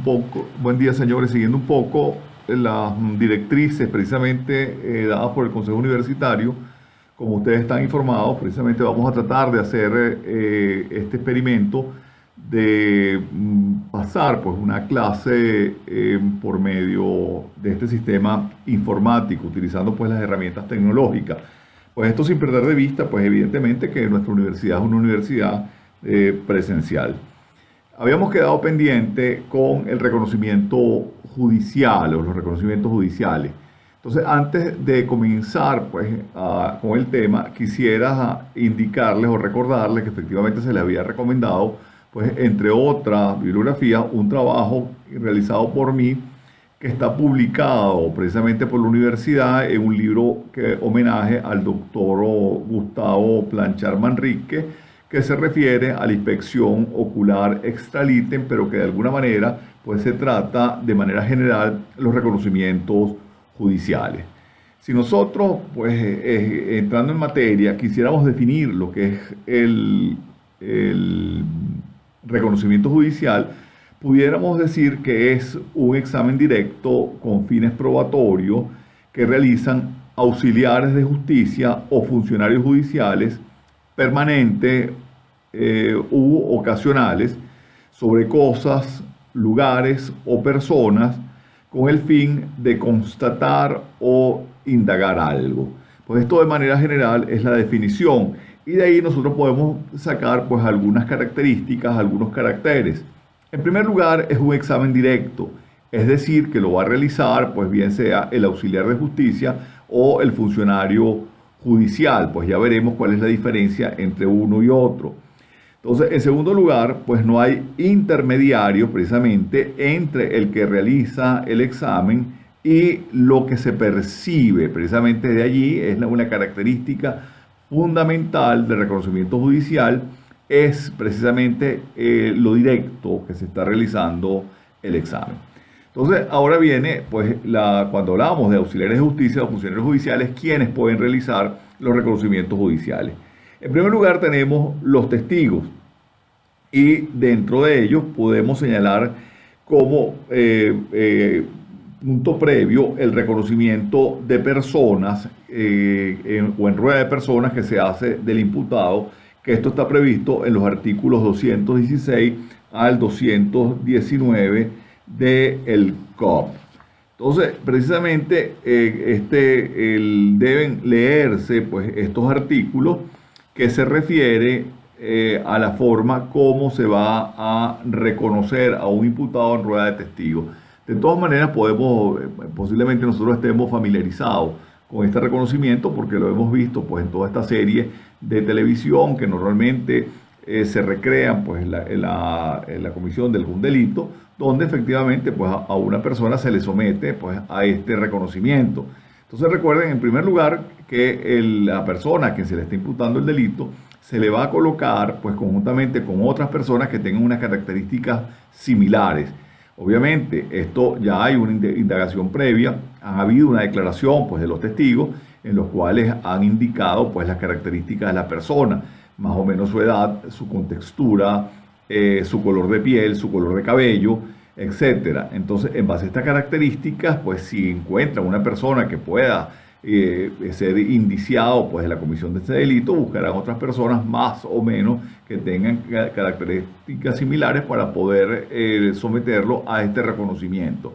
poco, buen día señores, siguiendo un poco las directrices precisamente dadas por el Consejo Universitario, como ustedes están informados, precisamente vamos a tratar de hacer este experimento de pasar pues una clase por medio de este sistema informático, utilizando pues las herramientas tecnológicas. Pues esto sin perder de vista, pues evidentemente que nuestra universidad es una universidad presencial. Habíamos quedado pendiente con el reconocimiento judicial o los reconocimientos judiciales. Entonces, antes de comenzar pues, con el tema, quisiera indicarles o recordarles que efectivamente se les había recomendado, pues, entre otras bibliografías, un trabajo realizado por mí que está publicado precisamente por la universidad en un libro que homenaje al doctor Gustavo Planchar Manrique, que se refiere a la inspección ocular extralitem, pero que de alguna manera pues, se trata de manera general los reconocimientos judiciales. Si nosotros, pues, entrando en materia, quisiéramos definir lo que es el reconocimiento judicial, pudiéramos decir que es un examen directo con fines probatorios que realizan auxiliares de justicia o funcionarios judiciales permanentes u ocasionales sobre cosas, lugares o personas con el fin de constatar o indagar algo. Pues esto de manera general es la definición y de ahí nosotros podemos sacar pues algunas características, algunos caracteres. En primer lugar es un examen directo, es decir que lo va a realizar pues bien sea el auxiliar de justicia o el funcionario judicial, pues ya veremos cuál es la diferencia entre uno y otro. Entonces, en segundo lugar, pues no hay intermediario precisamente entre el que realiza el examen y lo que se percibe. Precisamente de allí es una característica fundamental del reconocimiento judicial, es precisamente lo directo que se está realizando el examen. Entonces, ahora viene, pues, cuando hablamos de auxiliares de justicia o funcionarios judiciales, ¿quiénes pueden realizar los reconocimientos judiciales? En primer lugar tenemos los testigos y dentro de ellos podemos señalar como punto previo el reconocimiento de personas o en rueda de personas que se hace del imputado, que esto está previsto en los artículos 216 al 219 del COP. Entonces, precisamente deben leerse pues, estos artículos que se refiere a la forma como se va a reconocer a un imputado en rueda de testigos. De todas maneras, posiblemente nosotros estemos familiarizados con este reconocimiento porque lo hemos visto pues, en toda esta serie de televisión que normalmente se recrean pues, en la comisión de algún delito, donde efectivamente pues, a una persona se le somete pues, a este reconocimiento. Entonces recuerden en primer lugar que la persona a quien se le está imputando el delito se le va a colocar pues, conjuntamente con otras personas que tengan unas características similares. Obviamente esto ya hay una indagación previa, ha habido una declaración pues, de los testigos en los cuales han indicado pues, las características de la persona, más o menos su edad, su contextura, su color de piel, su color de cabello, etcétera. Entonces, en base a estas características, pues si encuentran una persona que pueda ser indiciado pues, de la comisión de este delito, buscarán otras personas más o menos que tengan características similares para poder someterlo a este reconocimiento.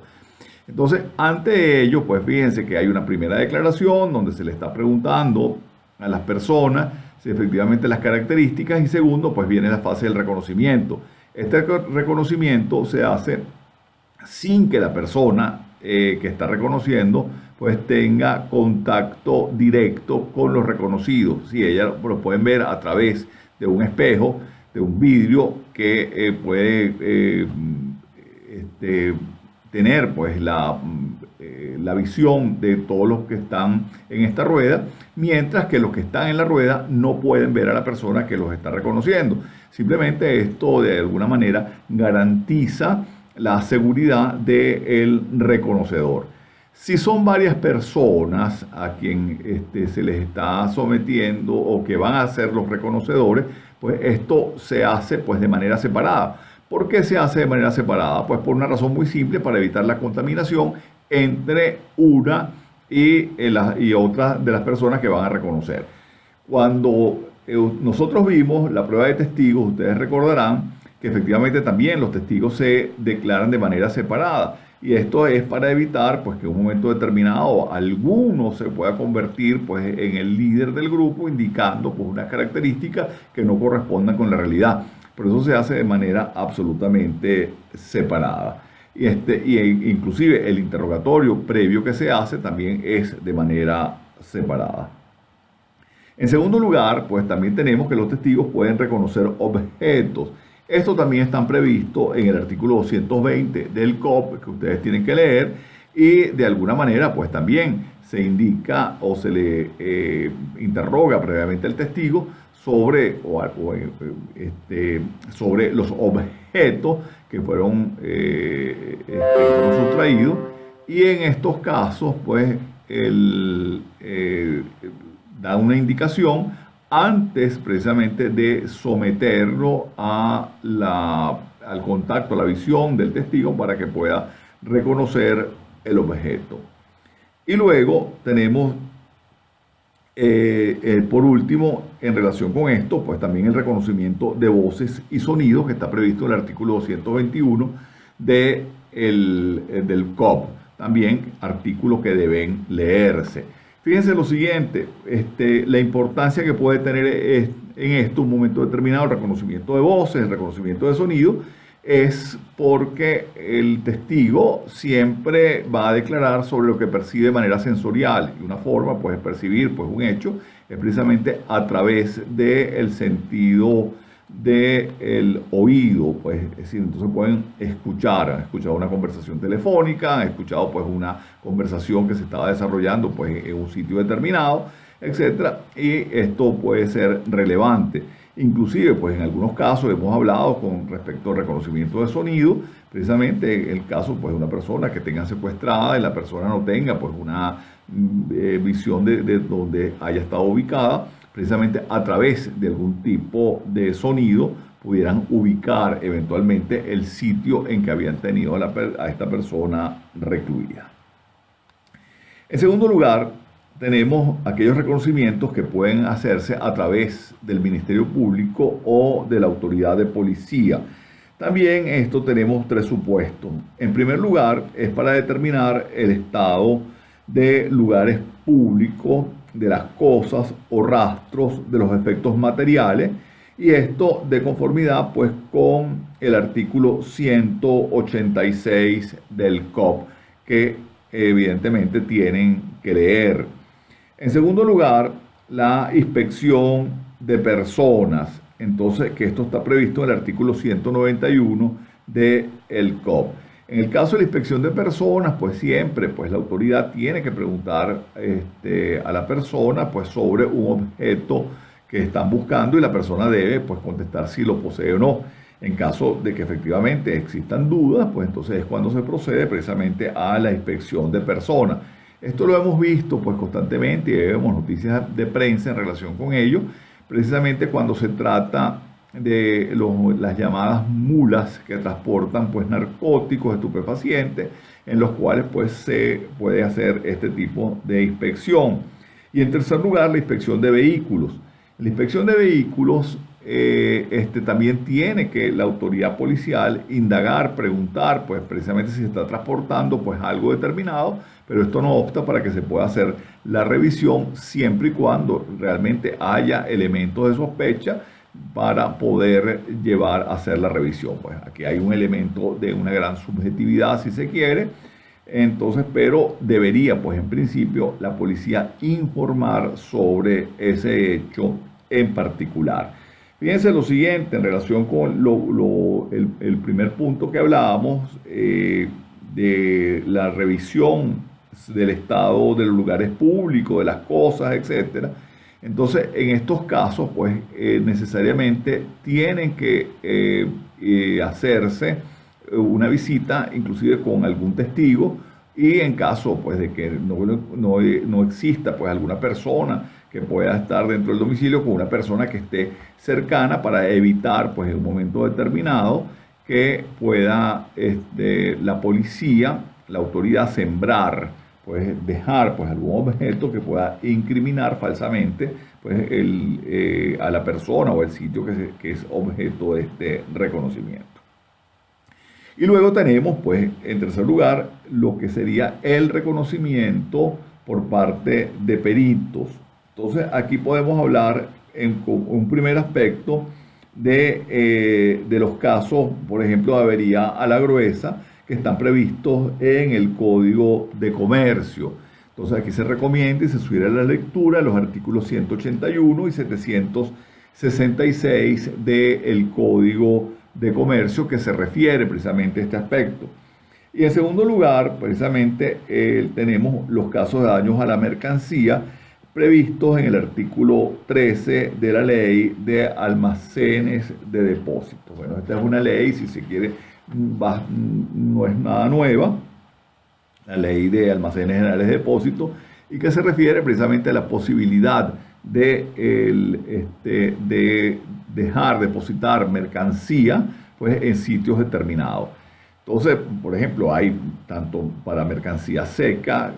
Entonces, ante ello, pues fíjense que hay una primera declaración donde se le está preguntando a las personas si efectivamente las características y segundo, pues viene la fase del reconocimiento. Este reconocimiento se hace sin que la persona que está reconociendo pues tenga contacto directo con los reconocidos. Si ella lo pueden ver a través de un espejo, de un vidrio que puede tener pues la visión de todos los que están en esta rueda, mientras que los que están en la rueda no pueden ver a la persona que los está reconociendo. Simplemente esto de alguna manera garantiza la seguridad del reconocedor. Si son varias personas a quien se les está sometiendo o que van a ser los reconocedores, pues esto se hace pues de manera separada. ¿Por qué se hace de manera separada? Pues por una razón muy simple, para evitar la contaminación entre una y otra de las personas que van a reconocer. Cuando nosotros vimos la prueba de testigos, ustedes recordarán que efectivamente también los testigos se declaran de manera separada. Y esto es para evitar pues, que en un momento determinado alguno se pueda convertir pues, en el líder del grupo, indicando pues, unas características que no correspondan con la realidad. Por eso se hace de manera absolutamente separada. Y inclusive el interrogatorio previo que se hace también es de manera separada. En segundo lugar, pues también tenemos que los testigos pueden reconocer objetos. Esto también está previsto en el artículo 220 del COP, que ustedes tienen que leer, y de alguna manera, pues también se indica o se le interroga previamente al testigo sobre los objetos que fueron sustraídos, y en estos casos, pues, da una indicación antes precisamente de someterlo al contacto, a la visión del testigo para que pueda reconocer el objeto. Y luego tenemos, por último, en relación con esto, pues también el reconocimiento de voces y sonidos que está previsto en el artículo 221 del COP. También artículos que deben leerse. Fíjense lo siguiente, la importancia que puede tener en esto un momento determinado el reconocimiento de voces, el reconocimiento de sonido, es porque el testigo siempre va a declarar sobre lo que percibe de manera sensorial, y una forma pues, de percibir pues, un hecho es precisamente a través del sentido del oído, pues, es decir, entonces pueden escuchar, han escuchado una conversación telefónica, han escuchado pues una conversación que se estaba desarrollando pues en un sitio determinado, etcétera, y esto puede ser relevante. Inclusive, pues en algunos casos hemos hablado con respecto al reconocimiento de sonido, precisamente el caso pues de una persona que tenga secuestrada y la persona no tenga pues una visión de donde haya estado ubicada, precisamente a través de algún tipo de sonido pudieran ubicar eventualmente el sitio en que habían tenido a esta persona recluida. En segundo lugar, tenemos aquellos reconocimientos que pueden hacerse a través del Ministerio Público o de la autoridad de policía. También esto tenemos tres supuestos. En primer lugar, es para determinar el estado de lugares públicos, de las cosas o rastros de los efectos materiales, y esto de conformidad pues con el artículo 186 del COP, que evidentemente tienen que leer. En segundo lugar, la inspección de personas, entonces que esto está previsto en el artículo 191 del COP. En el caso de la inspección de personas, pues siempre pues, la autoridad tiene que preguntar a la persona pues, sobre un objeto que están buscando, y la persona debe pues, contestar si lo posee o no. En caso de que efectivamente existan dudas, pues entonces es cuando se procede precisamente a la inspección de personas. Esto lo hemos visto pues, constantemente y vemos noticias de prensa en relación con ello, precisamente cuando se trata de las llamadas mulas que transportan pues, narcóticos, estupefacientes, en los cuales pues, se puede hacer este tipo de inspección. Y en tercer lugar, la inspección de vehículos. La inspección de vehículos también tiene que la autoridad policial indagar, preguntar, pues precisamente si se está transportando pues, algo determinado, pero esto no obsta para que se pueda hacer la revisión siempre y cuando realmente haya elementos de sospecha para poder llevar a hacer la revisión. Pues aquí hay un elemento de una gran subjetividad, si se quiere, entonces, pero debería, pues en principio, la policía informar sobre ese hecho en particular. Fíjense lo siguiente, en relación con el primer punto que hablábamos, de la revisión del estado de los lugares públicos, de las cosas, etcétera. Entonces, en estos casos, pues necesariamente tienen que hacerse una visita, inclusive con algún testigo, y en caso pues, de que no exista pues, alguna persona que pueda estar dentro del domicilio, con una persona que esté cercana para evitar pues, en un momento determinado que pueda la policía, la autoridad, sembrar, pues dejar pues algún objeto que pueda incriminar falsamente pues a la persona o el sitio que es objeto de este reconocimiento. Y luego tenemos, pues, en tercer lugar, lo que sería el reconocimiento por parte de peritos. Entonces, aquí podemos hablar en un primer aspecto de los casos, por ejemplo, de avería a la gruesa, que están previstos en el Código de Comercio. Entonces, aquí se recomienda y se sugiere a la lectura los artículos 181 y 766 del Código de Comercio, que se refiere precisamente a este aspecto. Y en segundo lugar, precisamente tenemos los casos de daños a la mercancía previstos en el artículo 13 de la ley de almacenes de depósitos. Bueno, esta es una ley, si se quiere, no es nada nueva, la ley de almacenes generales de depósitos, y que se refiere precisamente a la posibilidad de dejar depositar mercancía pues, en sitios determinados. Entonces, por ejemplo, hay tanto para mercancía seca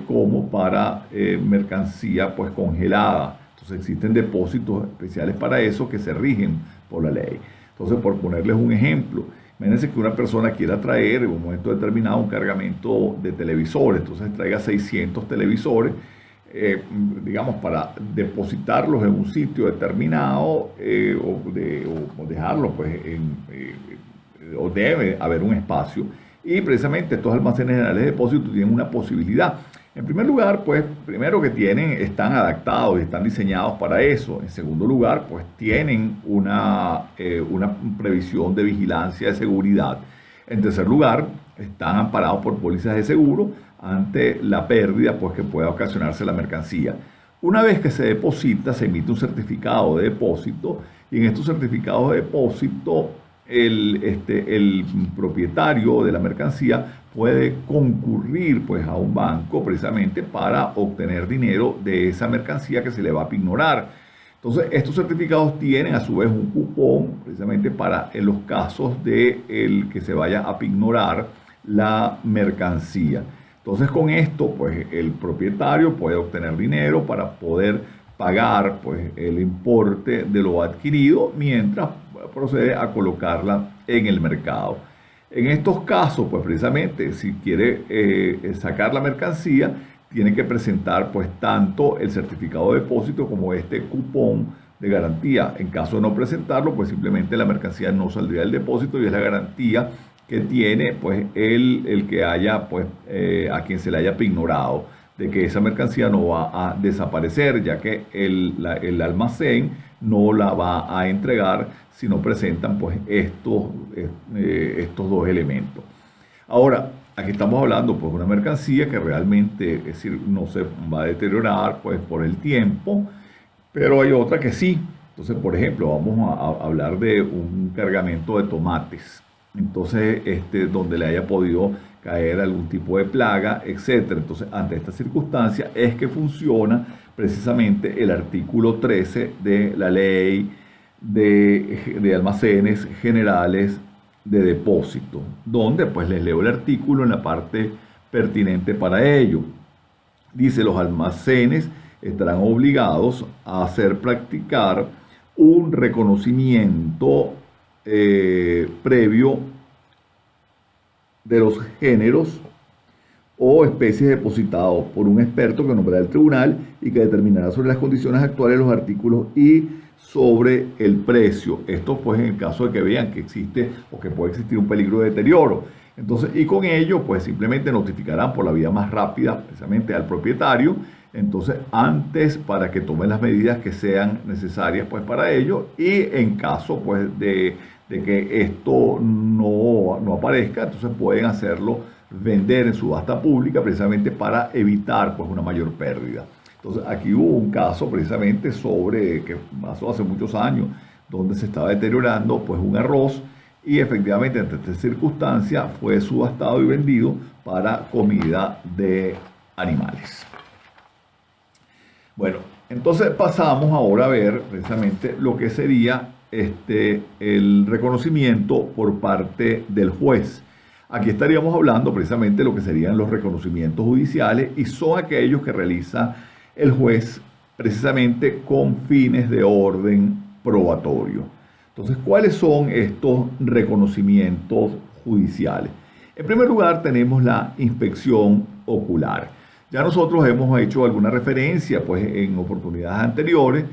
como para mercancía pues, congelada. Entonces existen depósitos especiales para eso que se rigen por la ley. Entonces, por ponerles un ejemplo, imagínense que una persona quiera traer en un momento determinado un cargamento de televisores, entonces traiga 600 televisores, digamos, para depositarlos en un sitio determinado o dejarlos pues, o debe haber un espacio. Y precisamente estos almacenes generales de depósito tienen una posibilidad. En primer lugar, pues, primero que están adaptados y están diseñados para eso. En segundo lugar, pues, tienen una previsión de vigilancia de seguridad. En tercer lugar, están amparados por pólizas de seguro ante la pérdida pues, que pueda ocasionarse la mercancía. Una vez que se deposita, se emite un certificado de depósito y en estos certificados de depósito el propietario de la mercancía puede concurrir pues, a un banco precisamente para obtener dinero de esa mercancía que se le va a pignorar. Entonces, estos certificados tienen a su vez un cupón precisamente para en los casos de que se vaya a pignorar la mercancía. Entonces, con esto, pues el propietario puede obtener dinero para poder pagar pues, el importe de lo adquirido mientras procede a colocarla en el mercado. En estos casos, pues precisamente, si quiere sacar la mercancía, tiene que presentar pues tanto el certificado de depósito como este cupón de garantía. En caso de no presentarlo, pues simplemente la mercancía no saldría del depósito y es la garantía que tiene pues el que haya pues a quien se le haya pignorado de que esa mercancía no va a desaparecer, ya que el almacén no la va a entregar si no presentan pues estos dos elementos. Ahora, aquí estamos hablando pues de una mercancía que realmente, es decir, no se va a deteriorar pues por el tiempo, pero hay otra que sí. Entonces, por ejemplo, vamos a hablar de un cargamento de tomates. Entonces, donde le haya podido caer algún tipo de plaga, etc. Entonces, ante esta circunstancia es que funciona precisamente el artículo 13 de la ley de almacenes generales de depósito, donde pues les leo el artículo en la parte pertinente para ello. Dice, los almacenes estarán obligados a hacer practicar un reconocimiento previo de los géneros o especies depositados por un experto que nombrará el tribunal y que determinará sobre las condiciones actuales de los artículos y sobre el precio. Esto pues en el caso de que vean que existe o que puede existir un peligro de deterioro. Entonces, y con ello pues simplemente notificarán por la vía más rápida precisamente al propietario, entonces antes para que tome las medidas que sean necesarias pues para ello, y en caso pues de que esto no aparezca, entonces pueden hacerlo vender en subasta pública precisamente para evitar pues una mayor pérdida. Entonces aquí hubo un caso precisamente sobre que pasó hace muchos años donde se estaba deteriorando pues un arroz y efectivamente ante esta circunstancia fue subastado y vendido para comida de animales. Bueno, entonces pasamos ahora a ver precisamente lo que sería el reconocimiento por parte del juez. Aquí estaríamos hablando precisamente de lo que serían los reconocimientos judiciales y son aquellos que realiza el juez precisamente con fines de orden probatorio. Entonces, ¿cuáles son estos reconocimientos judiciales? En primer lugar, tenemos la inspección ocular. Ya nosotros hemos hecho alguna referencia pues, en oportunidades anteriores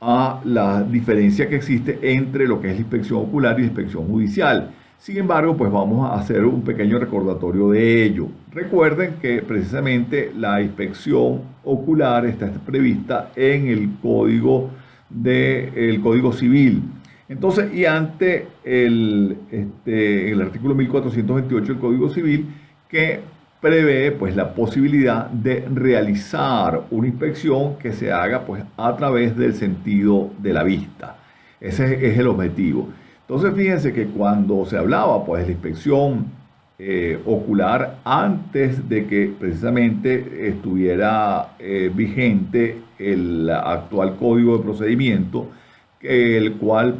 a la diferencia que existe entre lo que es la inspección ocular y la inspección judicial. Sin embargo, pues vamos a hacer un pequeño recordatorio de ello. Recuerden que precisamente la inspección ocular está prevista en el Código Civil. Entonces, y ante el artículo 1428 del Código Civil, que prevé pues la posibilidad de realizar una inspección que se haga pues a través del sentido de la vista. Ese es el objetivo. Entonces fíjense que cuando se hablaba pues de la inspección ocular antes de que precisamente estuviera vigente el actual Código de Procedimiento, el cual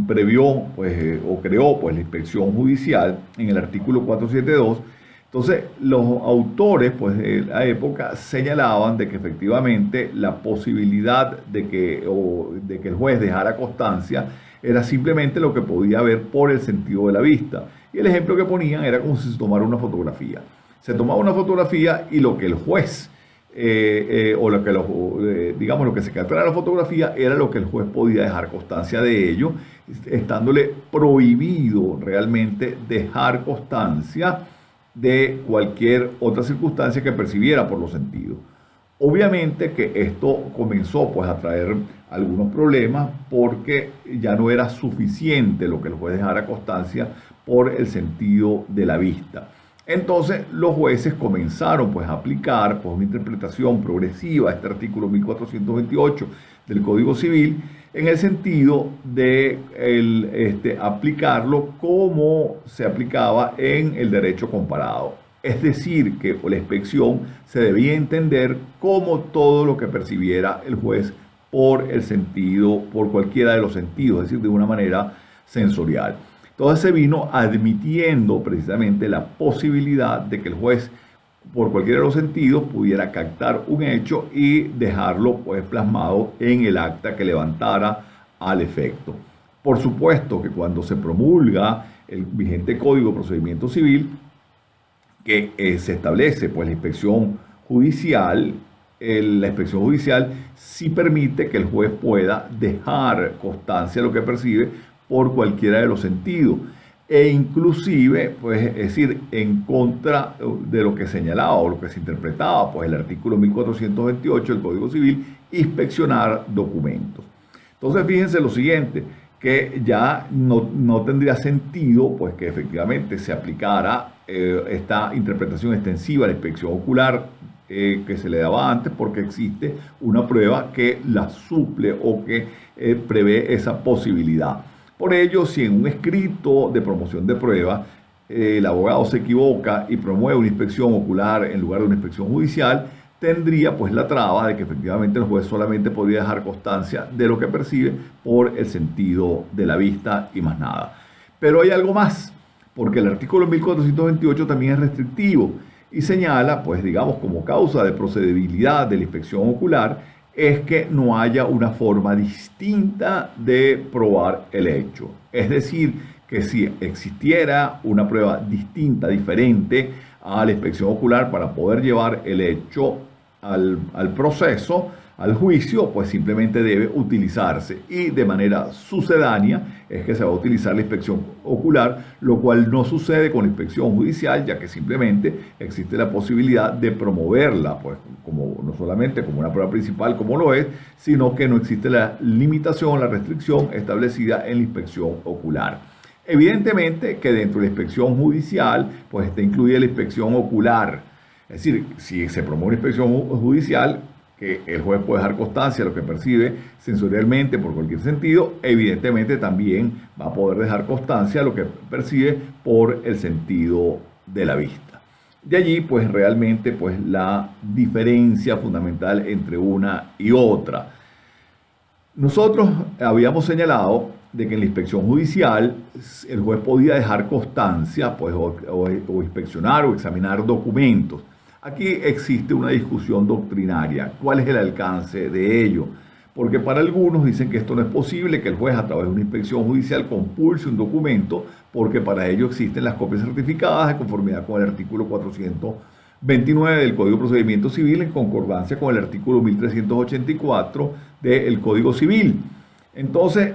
previó pues, o creó pues, la inspección judicial en el artículo 472. Entonces, los autores pues, de la época señalaban de que efectivamente la posibilidad de que el juez dejara constancia era simplemente lo que podía ver por el sentido de la vista. Y el ejemplo que ponían era como si se tomara una fotografía. Se tomaba una fotografía y lo que el juez, o lo que digamos lo que se captara en la fotografía era lo que el juez podía dejar constancia de ello, estándole prohibido realmente dejar constancia de cualquier otra circunstancia que percibiera por los sentidos. Obviamente que esto comenzó pues a traer algunos problemas porque ya no era suficiente lo que el juez dejara constancia por el sentido de la vista. Entonces los jueces comenzaron pues a aplicar pues, una interpretación progresiva a este artículo 1428 del Código Civil en el sentido de aplicarlo como se aplicaba en el derecho comparado. Es decir, que la inspección se debía entender como todo lo que percibiera el juez por el sentido, por cualquiera de los sentidos, es decir, de una manera sensorial. Entonces se vino admitiendo precisamente la posibilidad de que el juez, por cualquiera de los sentidos, pudiera captar un hecho y dejarlo pues, plasmado en el acta que levantara al efecto. Por supuesto que cuando se promulga el vigente Código de Procedimiento Civil, que se establece pues, la inspección judicial sí permite que el juez pueda dejar constancia de lo que percibe por cualquiera de los sentidos e inclusive, pues, es decir, en contra de lo que señalaba o lo que se interpretaba, pues el artículo 1428 del Código Civil, inspeccionar documentos. Entonces, fíjense lo siguiente, que ya no tendría sentido, pues, que efectivamente se aplicara esta interpretación extensiva a la inspección ocular que se le daba antes, porque existe una prueba que la suple o que prevé esa posibilidad. Por ello, si en un escrito de promoción de prueba el abogado se equivoca y promueve una inspección ocular en lugar de una inspección judicial, tendría pues la traba de que efectivamente el juez solamente podría dejar constancia de lo que percibe por el sentido de la vista y más nada. Pero hay algo más, porque el artículo 1428 también es restrictivo y señala, pues digamos, como causa de procedibilidad de la inspección ocular, es que no haya una forma distinta de probar el hecho. Es decir, que si existiera una prueba distinta, diferente a la inspección ocular para poder llevar el hecho al proceso, al juicio, pues simplemente debe utilizarse y de manera sucedánea es que se va a utilizar la inspección ocular, lo cual no sucede con la inspección judicial, ya que simplemente existe la posibilidad de promoverla, pues como, no solamente como una prueba principal como lo es, sino que no existe la limitación, la restricción establecida en la inspección ocular. Evidentemente que dentro de la inspección judicial, pues está incluida la inspección ocular. Es decir, si se promueve una inspección judicial, que el juez puede dejar constancia de lo que percibe sensorialmente por cualquier sentido, evidentemente también va a poder dejar constancia de lo que percibe por el sentido de la vista. De allí, pues realmente, pues la diferencia fundamental entre una y otra. Nosotros habíamos señalado de que en la inspección judicial el juez podía dejar constancia, pues, o inspeccionar o examinar documentos. Aquí existe una discusión doctrinaria. ¿Cuál es el alcance de ello? Porque para algunos dicen que esto no es posible, que el juez a través de una inspección judicial compulse un documento, porque para ello existen las copias certificadas de conformidad con el artículo 429 del Código de Procedimiento Civil, en concordancia con el artículo 1384 del Código Civil. Entonces,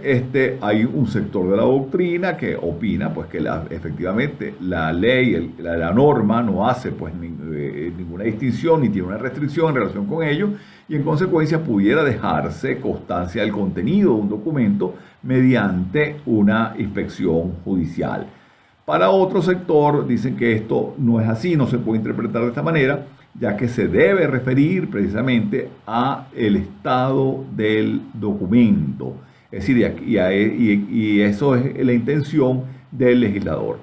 hay un sector de la doctrina que opina pues, que efectivamente la ley, la norma no hace pues, ninguna distinción ni tiene una restricción en relación con ello, y en consecuencia pudiera dejarse constancia del contenido de un documento mediante una inspección judicial. Para otro sector dicen que esto no es así, no se puede interpretar de esta manera, ya que se debe referir precisamente a el estado del documento. Es decir, y eso es la intención del legislador.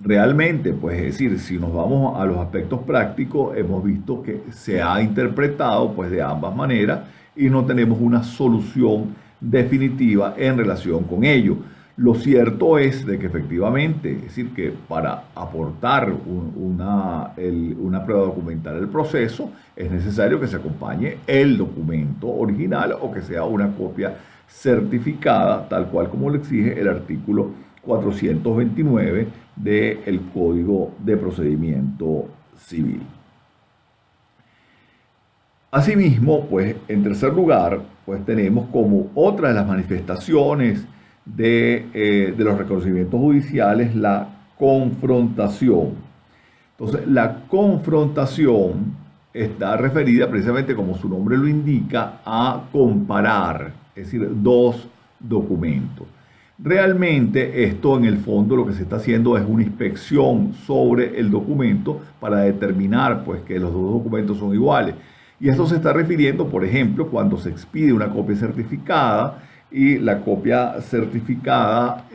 Realmente, pues es decir, si nos vamos a los aspectos prácticos, hemos visto que se ha interpretado pues de ambas maneras y no tenemos una solución definitiva en relación con ello. Lo cierto es de que efectivamente, es decir, que para aportar una prueba documental al proceso es necesario que se acompañe el documento original o que sea una copia certificada, tal cual como lo exige el artículo 429 del Código de Procedimiento Civil. Asimismo, pues en tercer lugar, pues tenemos como otra de las manifestaciones de los reconocimientos judiciales la confrontación. Entonces, la confrontación está referida precisamente, como su nombre lo indica, a comparar, es decir, dos documentos. Realmente esto en el fondo lo que se está haciendo es una inspección sobre el documento para determinar pues, que los dos documentos son iguales. Y esto se está refiriendo, por ejemplo, cuando se expide una copia certificada y la copia certificada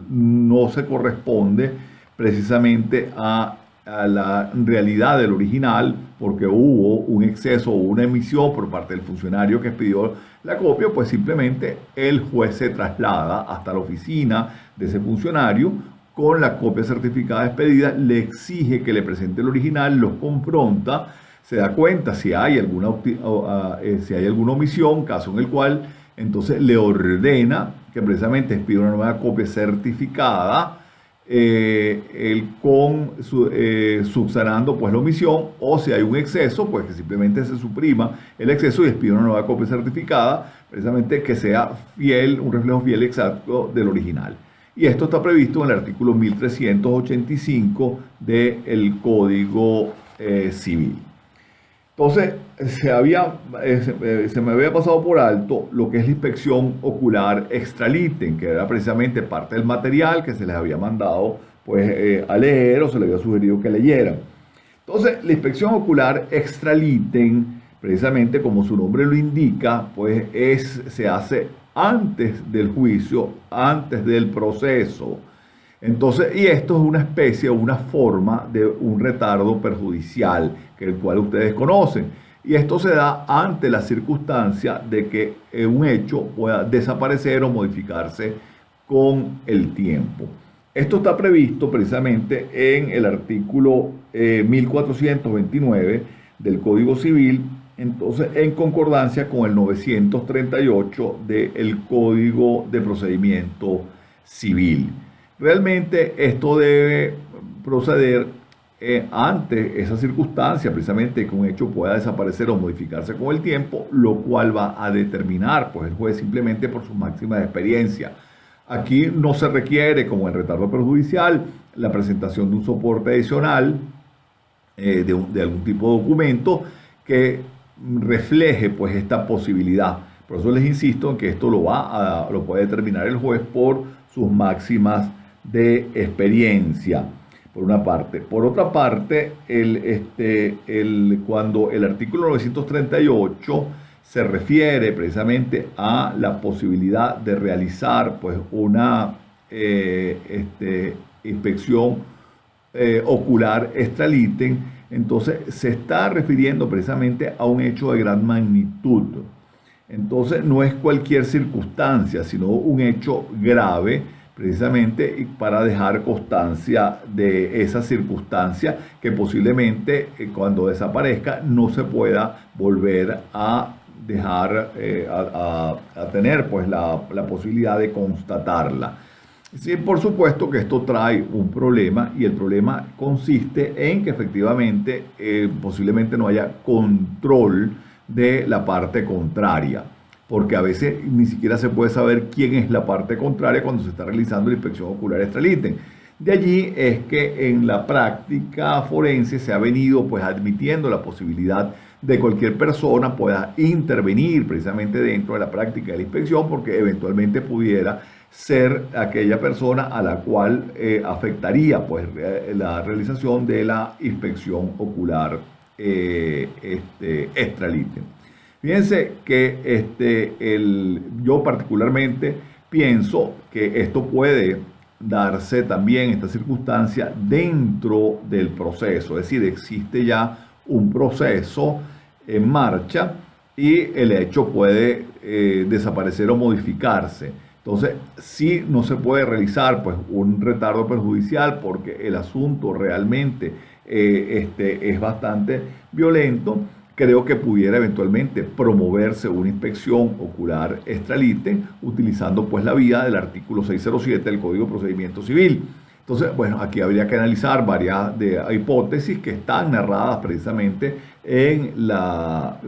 no se corresponde precisamente a la realidad del original, porque hubo un exceso o una emisión por parte del funcionario que expidió la copia, pues simplemente el juez se traslada hasta la oficina de ese funcionario con la copia certificada expedida, le exige que le presente el original, lo confronta, se da cuenta si hay alguna omisión, caso en el cual entonces le ordena que precisamente expida una nueva copia certificada, subsanando pues la omisión, o si hay un exceso, pues que simplemente se suprima el exceso y expida una nueva copia certificada, precisamente que sea fiel, un reflejo fiel exacto del original. Y esto está previsto en el artículo 1385 del Código Civil. Entonces, se me había pasado por alto lo que es la inspección ocular extralitem, que era precisamente parte del material que se les había mandado pues, a leer o se les había sugerido que leyeran. Entonces, la inspección ocular extralitem, precisamente como su nombre lo indica, pues se hace antes del juicio, antes del proceso. Entonces, y esto es una especie o una forma de un retardo perjudicial, que el cual ustedes conocen. Y esto se da ante la circunstancia de que un hecho pueda desaparecer o modificarse con el tiempo. Esto está previsto precisamente en el artículo 1429 del Código Civil, entonces en concordancia con el 938 del Código de Procedimiento Civil. Realmente esto debe proceder ante esa circunstancia, precisamente que un hecho pueda desaparecer o modificarse con el tiempo, lo cual va a determinar pues, el juez simplemente por su máxima experiencia. Aquí no se requiere, como en retardo perjudicial, la presentación de un soporte adicional de algún tipo de documento que refleje pues, esta posibilidad. Por eso les insisto en que esto lo puede determinar el juez por sus máximas de experiencia, por una parte. Por otra parte, cuando el artículo 938 se refiere precisamente a la posibilidad de realizar pues, una inspección ocular extralitem, entonces se está refiriendo precisamente a un hecho de gran magnitud. Entonces no es cualquier circunstancia, sino un hecho grave, precisamente para dejar constancia de esa circunstancia que posiblemente cuando desaparezca no se pueda volver a dejar, a tener pues la posibilidad de constatarla. Sí, por supuesto que esto trae un problema y el problema consiste en que efectivamente posiblemente no haya control de la parte contraria, porque a veces ni siquiera se puede saber quién es la parte contraria cuando se está realizando la inspección ocular extra litem. De allí es que en la práctica forense se ha venido pues admitiendo la posibilidad de cualquier persona pueda intervenir precisamente dentro de la práctica de la inspección, porque eventualmente pudiera ser aquella persona a la cual afectaría pues la realización de la inspección ocular extra litem. Fíjense que yo particularmente pienso que esto puede darse también, esta circunstancia, dentro del proceso. Es decir, existe ya un proceso en marcha y el hecho puede desaparecer o modificarse. Entonces, sí no se puede realizar pues, un retardo perjudicial porque el asunto realmente es bastante violento. Creo que pudiera eventualmente promoverse una inspección ocular extra litem utilizando pues la vía del artículo 607 del Código de Procedimiento Civil. Entonces, bueno, aquí habría que analizar varias hipótesis que están narradas precisamente en la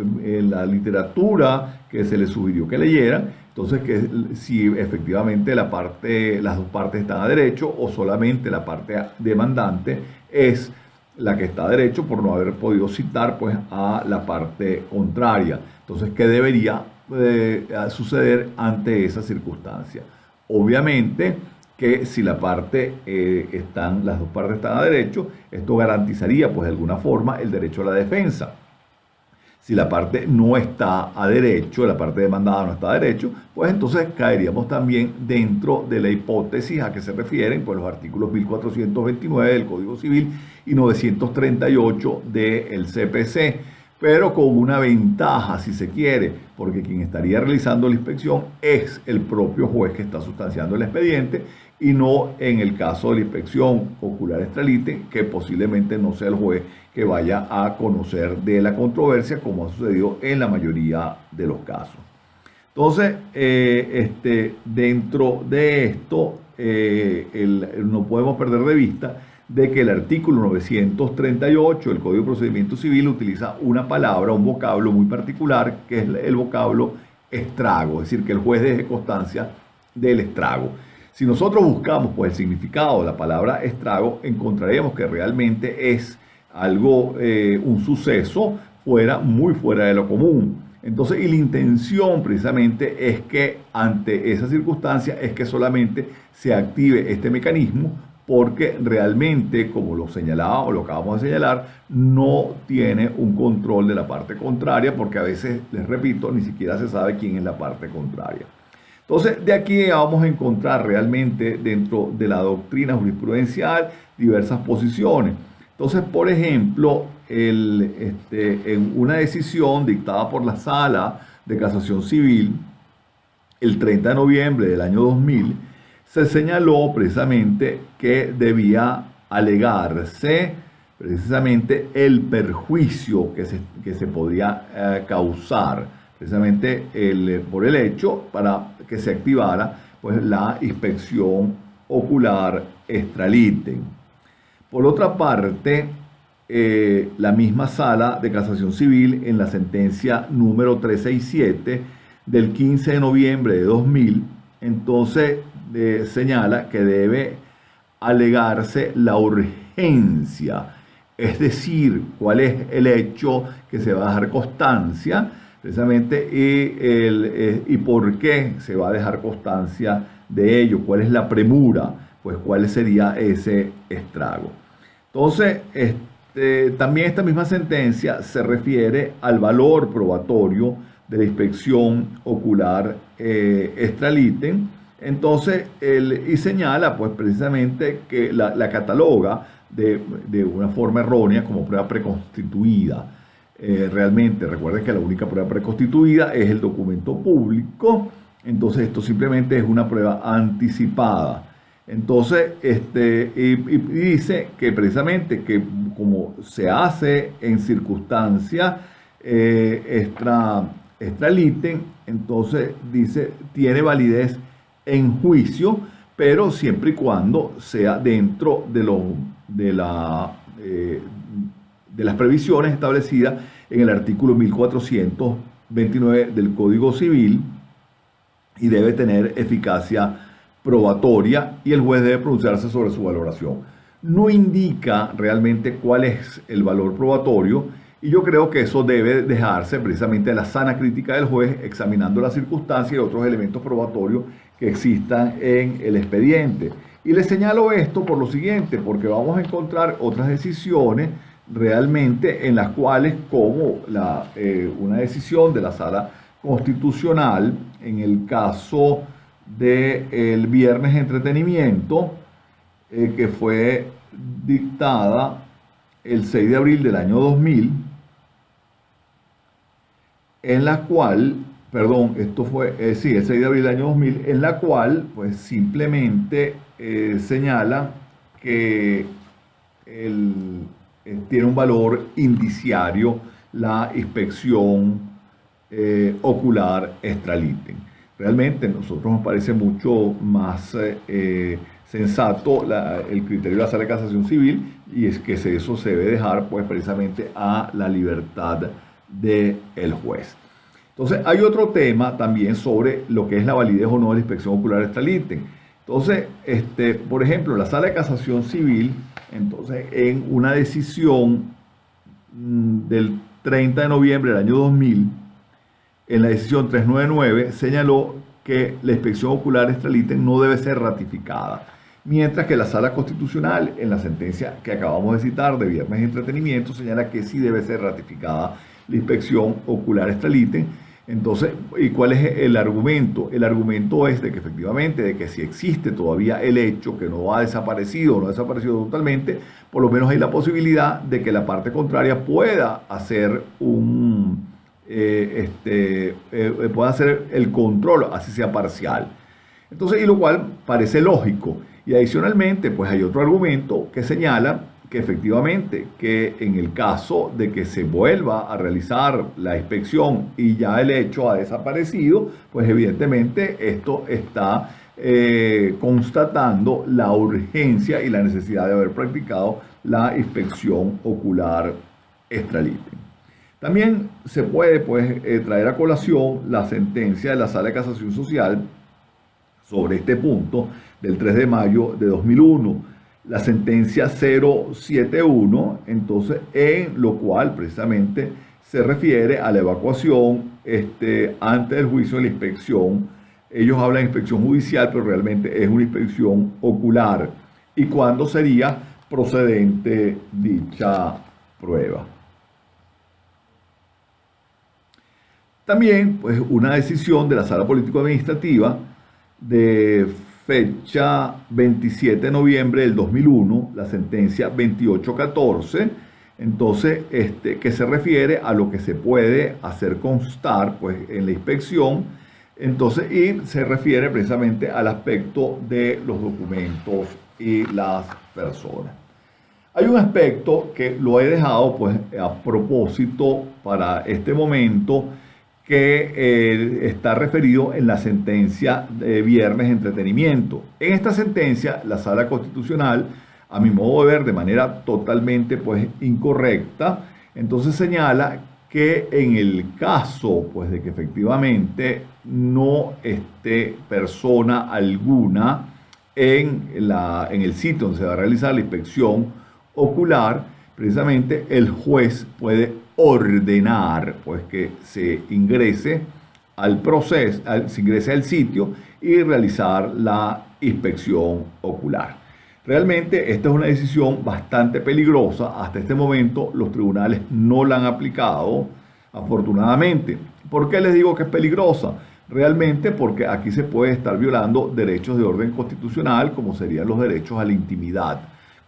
literatura que se les sugirió que leyeran. Entonces, que si efectivamente las dos partes están a derecho o solamente la parte demandante es la que está a derecho por no haber podido citar pues, a la parte contraria. Entonces, ¿qué debería suceder ante esa circunstancia? Obviamente que si las dos partes están a derecho, esto garantizaría pues, de alguna forma el derecho a la defensa. Si la parte no está a derecho, la parte demandada no está a derecho, pues entonces caeríamos también dentro de la hipótesis a que se refieren pues, los artículos 1429 del Código Civil y 938 del CPC, pero con una ventaja, si se quiere, porque quien estaría realizando la inspección es el propio juez que está sustanciando el expediente y no en el caso de la inspección ocular extra litem, que posiblemente no sea el juez que vaya a conocer de la controversia, como ha sucedido en la mayoría de los casos. Entonces, dentro de esto, no podemos perder de vista de que el artículo 938 del Código de Procedimiento Civil utiliza una palabra, un vocablo muy particular, que es el vocablo estrago, es decir, que el juez deje constancia del estrago. Si nosotros buscamos pues, el significado de la palabra estrago, encontraremos que realmente es algo, un suceso muy fuera de lo común. Entonces, y la intención precisamente es que ante esa circunstancia es que solamente se active este mecanismo porque realmente, como lo señalaba o lo acabamos de señalar, no tiene un control de la parte contraria porque a veces, les repito, ni siquiera se sabe quién es la parte contraria. Entonces, de aquí vamos a encontrar realmente dentro de la doctrina jurisprudencial diversas posiciones. Entonces, por ejemplo, en una decisión dictada por la Sala de Casación Civil, el 30 de noviembre del año 2000, se señaló precisamente que debía alegarse precisamente el perjuicio que se podría causar precisamente por el hecho para que se activara pues, la inspección ocular extra litem. Por otra parte, la misma Sala de Casación Civil en la sentencia número 367 del 15 de noviembre de 2000, entonces señala que debe alegarse la urgencia, es decir, cuál es el hecho que se va a dejar constancia, precisamente, y por qué se va a dejar constancia de ello, cuál es la premura, pues cuál sería ese estrago. Entonces, también esta misma sentencia se refiere al valor probatorio de la inspección ocular extra litem. Entonces, y señala pues precisamente que la cataloga de una forma errónea como prueba preconstituida. Realmente, recuerden que la única prueba preconstituida es el documento público, entonces esto simplemente es una prueba anticipada. Entonces, y dice que precisamente que como se hace en circunstancias extra litem, entonces dice, tiene validez en juicio, pero siempre y cuando sea dentro de las previsiones establecidas en el artículo 1429 del Código Civil, y debe tener eficacia probatoria y el juez debe pronunciarse sobre su valoración. No indica realmente cuál es el valor probatorio, y yo creo que eso debe dejarse precisamente a la sana crítica del juez, examinando las circunstancias y otros elementos probatorios que existan en el expediente. Y les señalo esto por lo siguiente, porque vamos a encontrar otras decisiones realmente en las cuales, como una decisión de la Sala Constitucional en el caso del Viernes Entretenimiento, que fue dictada el 6 de abril del año 2000, en la cual, perdón, esto fue, el 6 de abril del año 2000, en la cual pues simplemente señala que tiene un valor indiciario la inspección ocular extra litem. Realmente a nosotros nos parece mucho más sensato el criterio de la Sala de Casación Civil, y es que eso se debe dejar pues precisamente a la libertad del juez. Entonces hay otro tema también sobre lo que es la validez o no de la inspección ocular extra litem. Entonces, por ejemplo, la Sala de Casación Civil, entonces en una decisión del 30 de noviembre del año 2000, en la decisión 399, señaló que la inspección ocular extra litem no debe ser ratificada, mientras que la Sala Constitucional, en la sentencia que acabamos de citar de Viernes de Entretenimiento, señala que sí debe ser ratificada la inspección ocular extra litem. Entonces, ¿y cuál es el argumento? El argumento es de que efectivamente, de que si existe todavía el hecho que no ha desaparecido, no ha desaparecido totalmente, por lo menos hay la posibilidad de que la parte contraria pueda hacer pueda hacer el control, así sea parcial. Entonces, y lo cual parece lógico. Y adicionalmente, pues hay otro argumento que señala que efectivamente, que en el caso de que se vuelva a realizar la inspección y ya el hecho ha desaparecido, pues evidentemente esto está constatando la urgencia y la necesidad de haber practicado la inspección ocular extra litem. También se puede pues, traer a colación la sentencia de la Sala de Casación Social sobre este punto del 3 de mayo de 2001, la sentencia 071, entonces en lo cual precisamente se refiere a la evacuación antes del juicio de la inspección. Ellos hablan de inspección judicial, pero realmente es una inspección ocular. ¿Y cuándo sería procedente dicha prueba? También, pues, una decisión de la Sala Político-Administrativa de fecha 27 de noviembre del 2001, la sentencia 2814, entonces, que se refiere a lo que se puede hacer constar, pues, en la inspección, entonces, y se refiere precisamente al aspecto de los documentos y las personas. Hay un aspecto que lo he dejado, pues, a propósito para este momento, que está referido en la sentencia de Viernes Entretenimiento. En esta sentencia, la Sala Constitucional, a mi modo de ver, de manera totalmente pues, incorrecta, entonces señala que en el caso pues, de que efectivamente no esté persona alguna en el sitio donde se va a realizar la inspección ocular, precisamente el juez puede ordenar pues que se ingrese al proceso, se ingrese al sitio y realizar la inspección ocular. Realmente esta es una decisión bastante peligrosa. Hasta este momento los tribunales no la han aplicado, afortunadamente. ¿Por qué les digo que es peligrosa? Realmente porque aquí se puede estar violando derechos de orden constitucional, como serían los derechos a la intimidad,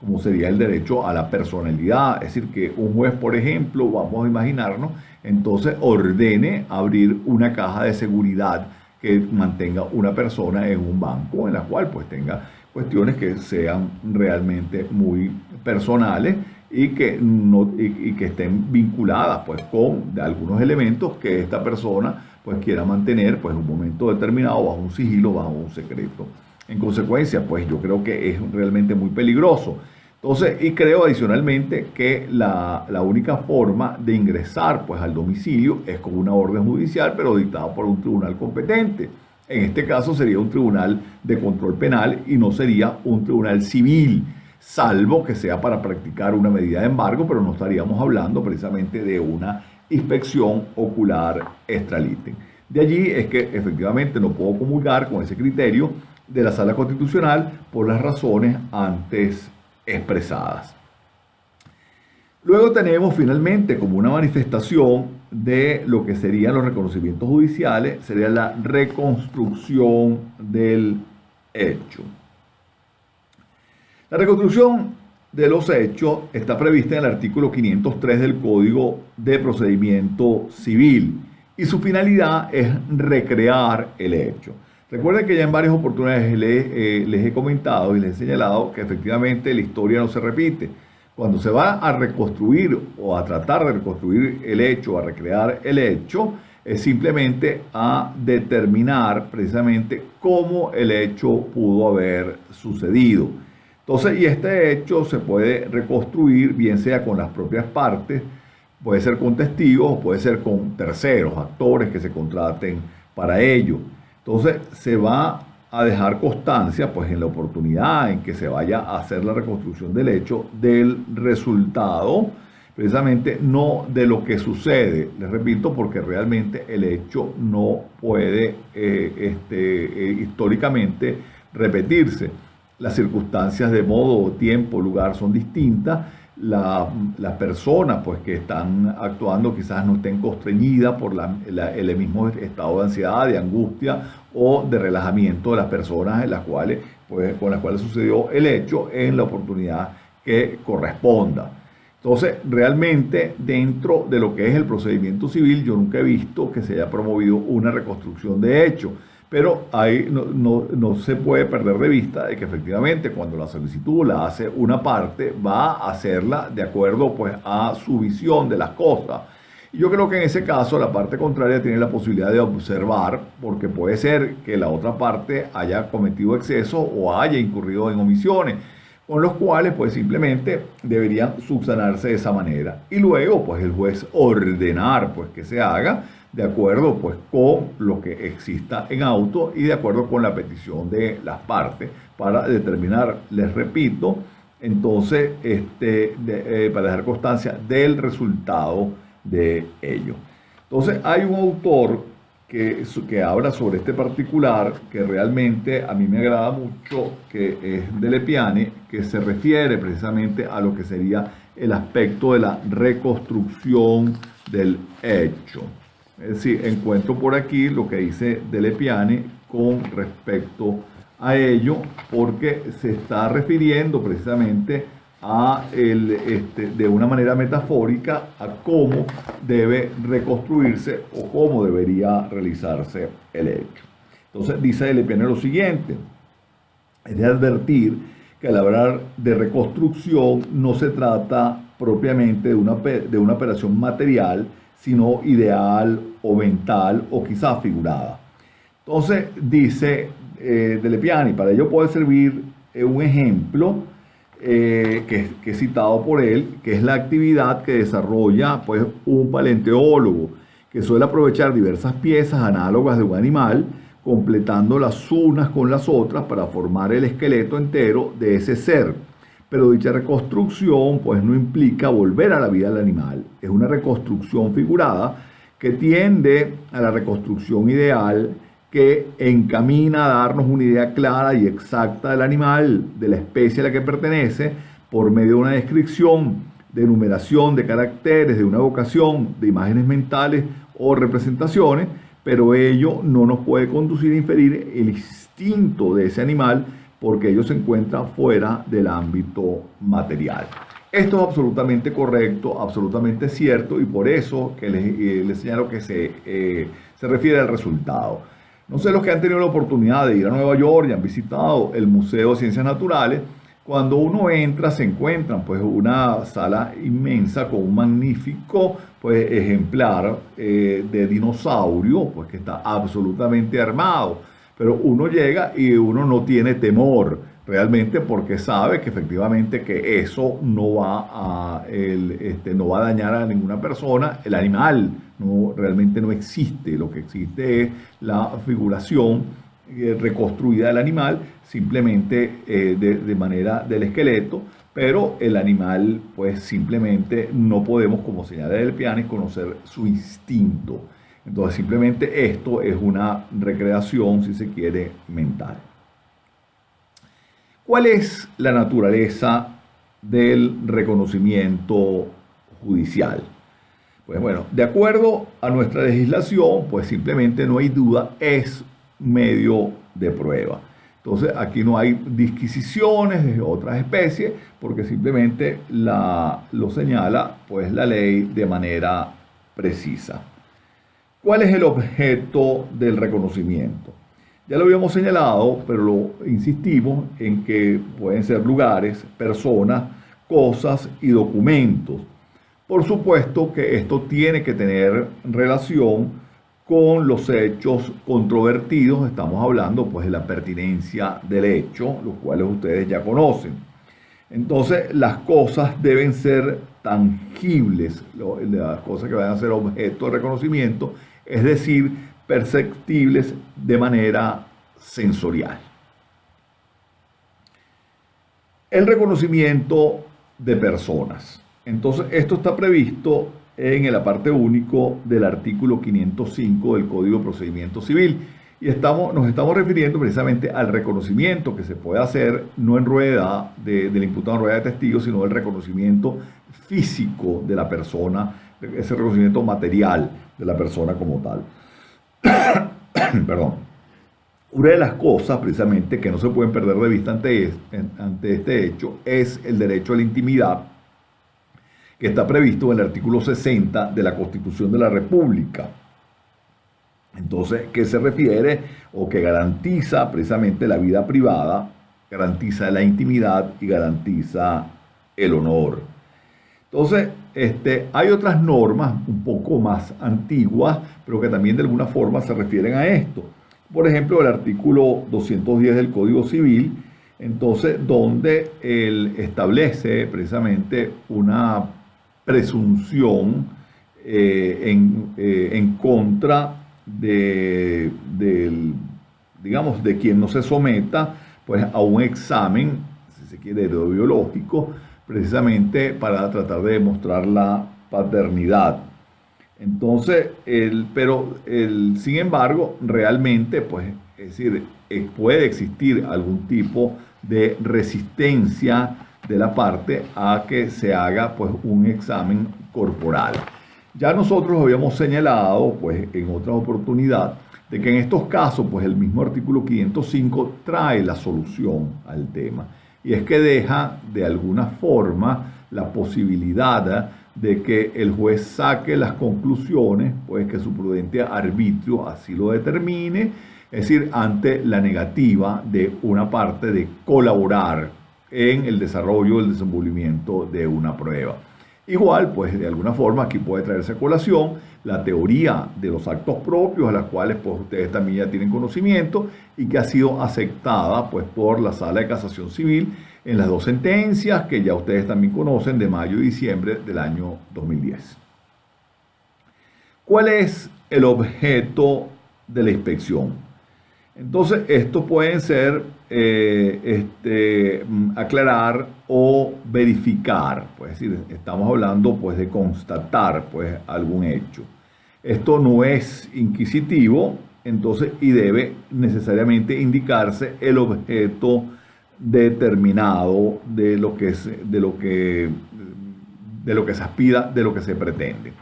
como sería el derecho a la personalidad. Es decir, que un juez, por ejemplo, vamos a imaginarnos, entonces ordene abrir una caja de seguridad que mantenga una persona en un banco, en la cual pues tenga cuestiones que sean realmente muy personales y que, no, y que estén vinculadas pues con algunos elementos que esta persona pues quiera mantener pues en un momento determinado bajo un sigilo, bajo un secreto. En consecuencia, pues yo creo que es realmente muy peligroso. Entonces, y creo adicionalmente que la única forma de ingresar pues al domicilio es con una orden judicial, pero dictada por un tribunal competente. En este caso sería un tribunal de control penal y no sería un tribunal civil, salvo que sea para practicar una medida de embargo, pero no estaríamos hablando precisamente de una inspección ocular extra litem. De allí es que efectivamente no puedo comulgar con ese criterio de la Sala Constitucional por las razones antes expresadas. Luego tenemos finalmente como una manifestación de lo que serían los reconocimientos judiciales, sería la reconstrucción del hecho. La reconstrucción de los hechos está prevista en el artículo 503 del Código de Procedimiento Civil y su finalidad es recrear el hecho. Recuerden que ya en varias oportunidades les he comentado y les he señalado que efectivamente la historia no se repite. Cuando se va a reconstruir o a tratar de reconstruir el hecho, a recrear el hecho, es simplemente a determinar precisamente cómo el hecho pudo haber sucedido. Entonces, y este hecho se puede reconstruir, bien sea con las propias partes, puede ser con testigos o puede ser con terceros, actores que se contraten para ello. Entonces, se va a dejar constancia, pues en la oportunidad en que se vaya a hacer la reconstrucción del hecho, del resultado, precisamente no de lo que sucede, les repito, porque realmente el hecho no puede históricamente repetirse. Las circunstancias de modo, tiempo, lugar son distintas. Las personas pues, que están actuando quizás no estén constreñidas por el mismo estado de ansiedad, de angustia o de relajamiento de las personas pues, con las cuales sucedió el hecho en la oportunidad que corresponda. Entonces, realmente dentro de lo que es el procedimiento civil, yo nunca he visto que se haya promovido una reconstrucción de hecho. Pero ahí no se puede perder de vista de que efectivamente cuando la solicitud la hace una parte, va a hacerla de acuerdo pues, a su visión de las cosas. Y yo creo que en ese caso la parte contraria tiene la posibilidad de observar, porque puede ser que la otra parte haya cometido exceso o haya incurrido en omisiones, con los cuales pues simplemente deberían subsanarse de esa manera. Y luego pues el juez ordenar pues que se haga de acuerdo pues con lo que exista en auto y de acuerdo con la petición de las partes para determinar, les repito, entonces para dejar constancia del resultado de ello. Entonces hay un autor que habla sobre este particular que realmente a mí me agrada mucho, que es de Lepiani, que se refiere precisamente a lo que sería el aspecto de la reconstrucción del hecho. Es decir, encuentro por aquí lo que dice de Lepiani con respecto a ello, porque se está refiriendo precisamente de una manera metafórica a cómo debe reconstruirse o cómo debería realizarse el hecho. Entonces dice de Lepiani lo siguiente: es de advertir que al hablar de reconstrucción no se trata propiamente de una operación material, sino ideal o mental o quizás figurada. Entonces dice de Lepiani, para ello puede servir un ejemplo que es citado por él, que es la actividad que desarrolla pues, un paleontólogo, que suele aprovechar diversas piezas análogas de un animal, completando las unas con las otras para formar el esqueleto entero de ese ser. Pero dicha reconstrucción pues no implica volver a la vida del animal. Es una reconstrucción figurada que tiende a la reconstrucción ideal, que encamina a darnos una idea clara y exacta del animal, de la especie a la que pertenece, por medio de una descripción, de enumeración de caracteres, de una evocación de imágenes mentales o representaciones, pero ello no nos puede conducir a inferir el instinto de ese animal porque ellos se encuentran fuera del ámbito material. Esto es absolutamente correcto, absolutamente cierto, y por eso que les señalo que se refiere al resultado. No sé, los que han tenido la oportunidad de ir a Nueva York y han visitado el Museo de Ciencias Naturales, cuando uno entra se encuentran pues una sala inmensa con un magnífico pues ejemplar de dinosaurio pues que está absolutamente armado, pero uno llega y uno no tiene temor realmente porque sabe que efectivamente que eso no va no va a dañar a ninguna persona. El animal realmente no existe, lo que existe es la figuración reconstruida del animal, simplemente de manera del esqueleto, pero el animal pues simplemente no podemos, como señala el Pianis, conocer su instinto. Entonces simplemente esto es una recreación, si se quiere, mental. ¿Cuál es la naturaleza del reconocimiento judicial? Pues bueno, de acuerdo a nuestra legislación, pues simplemente no hay duda, es medio de prueba. Entonces aquí no hay disquisiciones de otras especies porque simplemente lo señala pues la ley de manera precisa. ¿Cuál es el objeto del reconocimiento? Ya lo habíamos señalado, pero lo insistimos en que pueden ser lugares, personas, cosas y documentos. Por supuesto que esto tiene que tener relación con los hechos controvertidos. Estamos hablando pues de la pertinencia del hecho, los cuales ustedes ya conocen. Entonces las cosas deben ser tangibles, las cosas que van a ser objeto de reconocimiento, es decir, perceptibles de manera sensorial. El reconocimiento de personas. Entonces, esto está previsto en el aparte único del artículo 505 del Código de Procedimiento Civil. Y nos estamos refiriendo precisamente al reconocimiento que se puede hacer no en rueda del imputado en rueda de testigos, sino el reconocimiento físico de la persona, ese reconocimiento material de la persona como tal. Perdón. Una de las cosas precisamente que no se pueden perder de vista ante este hecho es el derecho a la intimidad, que está previsto en el artículo 60 de la Constitución de la República. Entonces, ¿qué se refiere? O que garantiza precisamente la vida privada, garantiza la intimidad y garantiza el honor. Entonces, hay otras normas un poco más antiguas, pero que también de alguna forma se refieren a esto. Por ejemplo, el artículo 210 del Código Civil, entonces, donde él establece precisamente una presunción en contra digamos, de quien no se someta pues, a un examen, si se quiere, biológico, precisamente para tratar de demostrar la paternidad. Entonces, sin embargo, realmente, pues, es decir, puede existir algún tipo de resistencia de la parte a que se haga pues, un examen corporal. Ya nosotros habíamos señalado pues, en otra oportunidad de que en estos casos pues, el mismo artículo 505 trae la solución al tema. Y es que deja de alguna forma la posibilidad de que el juez saque las conclusiones, pues que su prudente arbitrio así lo determine, es decir, ante la negativa de una parte de colaborar en el desarrollo, el desenvolvimiento de una prueba. Igual, pues de alguna forma aquí puede traerse a colación la teoría de los actos propios, a las cuales pues ustedes también ya tienen conocimiento y que ha sido aceptada pues por la Sala de Casación Civil en las dos sentencias que ya ustedes también conocen de mayo y diciembre del año 2010. ¿Cuál es el objeto de la inspección? Entonces, esto pueden ser aclarar o verificar, pues, es decir, estamos hablando pues, de constatar pues, algún hecho. Esto no es inquisitivo, entonces, y debe necesariamente indicarse el objeto determinado de lo que se aspira, de lo que se pretende.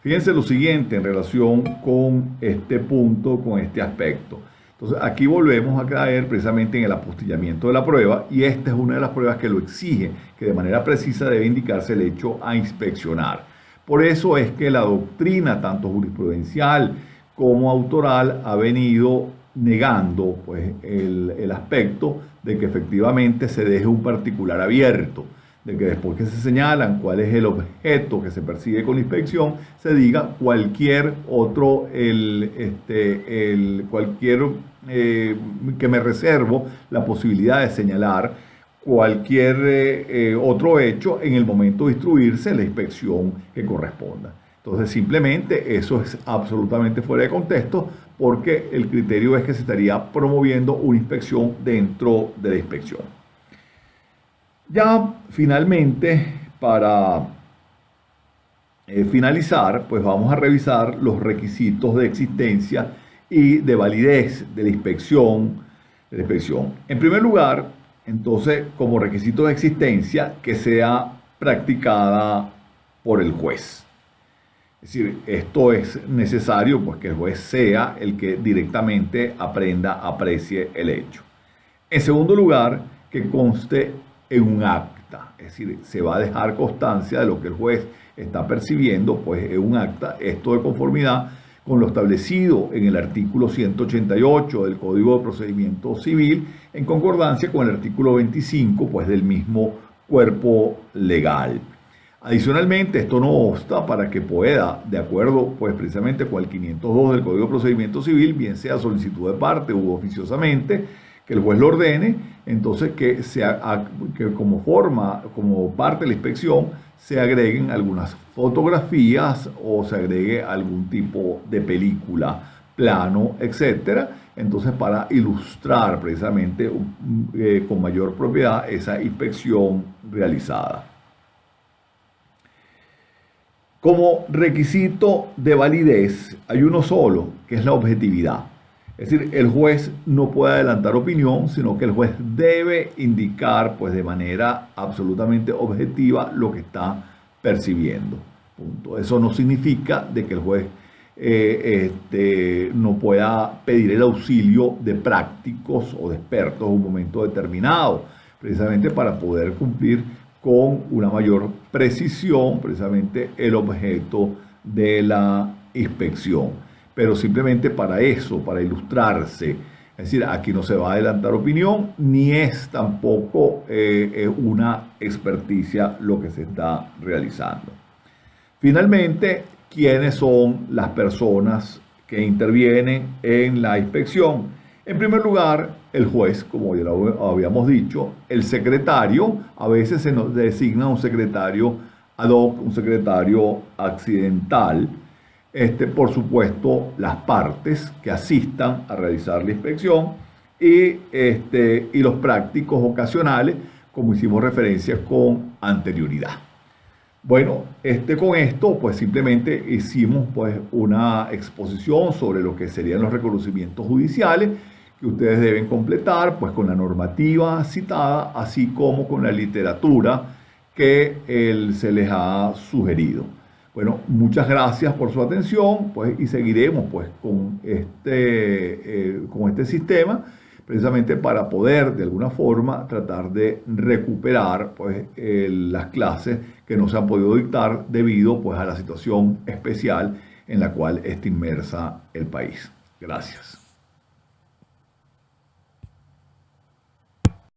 Fíjense lo siguiente en relación con este punto, con este aspecto. Entonces aquí volvemos a caer precisamente en el apostillamiento de la prueba y esta es una de las pruebas que lo exige, que de manera precisa debe indicarse el hecho a inspeccionar. Por eso es que la doctrina, tanto jurisprudencial como autoral, ha venido negando pues, el aspecto de que efectivamente se deje un particular abierto, de que después que se señalan cuál es el objeto que se persigue con la inspección, se diga cualquier otro, que me reservo la posibilidad de señalar cualquier otro hecho en el momento de instruirse la inspección que corresponda. Entonces simplemente eso es absolutamente fuera de contexto porque el criterio es que se estaría promoviendo una inspección dentro de la inspección. Ya finalmente, para finalizar, pues vamos a revisar los requisitos de existencia y de validez de la inspección. En primer lugar, entonces, como requisito de existencia, que sea practicada por el juez. Es decir, esto es necesario pues que el juez sea el que directamente aprecie el hecho. En segundo lugar, que conste en un acta, es decir, se va a dejar constancia de lo que el juez está percibiendo, pues en un acta, esto de conformidad con lo establecido en el artículo 188 del Código de Procedimiento Civil, en concordancia con el artículo 25, pues del mismo cuerpo legal. Adicionalmente, esto no obsta para que pueda, de acuerdo pues precisamente con el 502 del Código de Procedimiento Civil, bien sea solicitud de parte u oficiosamente, que el juez lo ordene, entonces que como parte de la inspección, se agreguen algunas fotografías o se agregue algún tipo de película, plano, etcétera. Entonces, para ilustrar precisamente con mayor propiedad esa inspección realizada. Como requisito de validez hay uno solo, que es la objetividad. Es decir, el juez no puede adelantar opinión, sino que el juez debe indicar pues, de manera absolutamente objetiva lo que está percibiendo. Punto. Eso no significa de que el juez no pueda pedir el auxilio de prácticos o de expertos en un momento determinado, precisamente para poder cumplir con una mayor precisión precisamente el objeto de la inspección. Pero simplemente para eso, para ilustrarse. Es decir, aquí no se va a adelantar opinión, ni es tampoco una experticia lo que se está realizando. Finalmente, ¿quiénes son las personas que intervienen en la inspección? En primer lugar, el juez, como ya lo habíamos dicho, el secretario, a veces se nos designa un secretario ad hoc, un secretario accidental. Por supuesto, las partes que asistan a realizar la inspección y los prácticos ocasionales, como hicimos referencia con anterioridad. Bueno, con esto, pues simplemente hicimos pues, una exposición sobre lo que serían los reconocimientos judiciales que ustedes deben completar pues, con la normativa citada, así como con la literatura que se les ha sugerido. Bueno, muchas gracias por su atención pues, y seguiremos pues, con este sistema precisamente para poder de alguna forma tratar de recuperar pues, las clases que no se han podido dictar debido pues, a la situación especial en la cual está inmersa el país. Gracias.